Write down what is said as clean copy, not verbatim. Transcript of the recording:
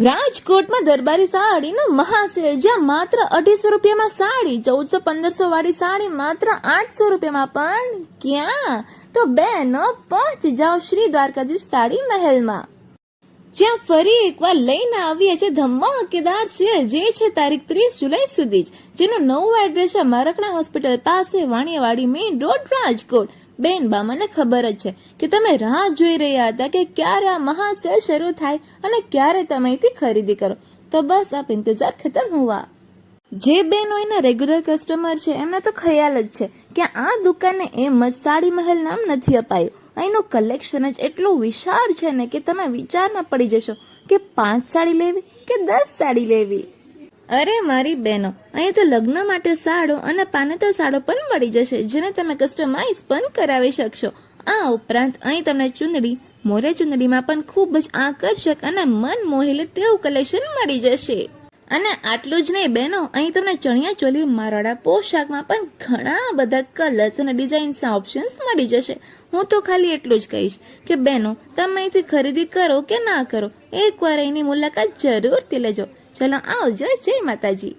રાજકોટમાં દરબારી સાડીનો મહાસેલ, જ્યાં માત્ર 250 રૂપિયામાં સાડી, 1400-1500 વાળી સાડી માત્ર 800 રૂપિયામાં. પણ ક્યાં? તો બહેનો પહોંચી જાઓ શ્રી દ્વારકાધીશ સાડી મહેલમાં, જ્યાં ફરી એકવાર લઈને આવ્યા છે ધમાકેદાર સેલ, જે છે તારીખ 30 જુલાઈ સુધી જ, જેનું નવું એડ્રેસ છે મરકણા હોસ્પિટલ પાસે, વાણિયાવાડી મેઇન રોડ, રાજકોટ. બેન બા, મને ખબર જ છે કે તમે રાહ જોઈ રહ્યા હતા કે ક્યારે આ મહાસેલ શરૂ થાય અને ક્યારે તમે અહીંથી ખરીદી કરો. તો બસ આપ ઇંતજાર ખતમ હુઆ. જે બહેનો એના રેગ્યુલર કસ્ટમર છે એમને તો ખ્યાલ જ છે કે આ દુકાનને એમ જ સાડી મહેલ નામ નથી અપાયું. અહીંનું કલેક્શન જ એટલું વિશાળ છે ને કે તમે વિચારમાં પડી જશો કે 5 સાડી લેવી કે 10 સાડી લેવી. અરે મારી બહેનો, અહીં તો લગ્ન માટે સાડો અને પાનેતર સાડો પણ મળી જશે, જેને તમે કસ્ટમાઇઝ પણ કરાવી શકશો. આ ઉપરાંત અહીં તમને ચુંદડી, મોરે ચુંદડીમાં પણ ખૂબ જ આકર્ષક અને મન મોહી લે તેવું કલેક્શન મળી જશે. અને આટલું જ નહીં બહેનો, અહીં તમને ચણિયા ચોલી, મારવાડા પોશાકમાં પણ ઘણા બધા કલર્સ અને ડિઝાઇન્સના ઓપ્શન્સ મળી જશે. હું તો ખાલી એટલું જ કહીશ કે બહેનો, તમે અહીંથી ખરીદી કરો કે ના કરો, એકવાર અહીંની મુલાકાત જરૂરથી લેજો. ચલો આવજો. જય માતાજી.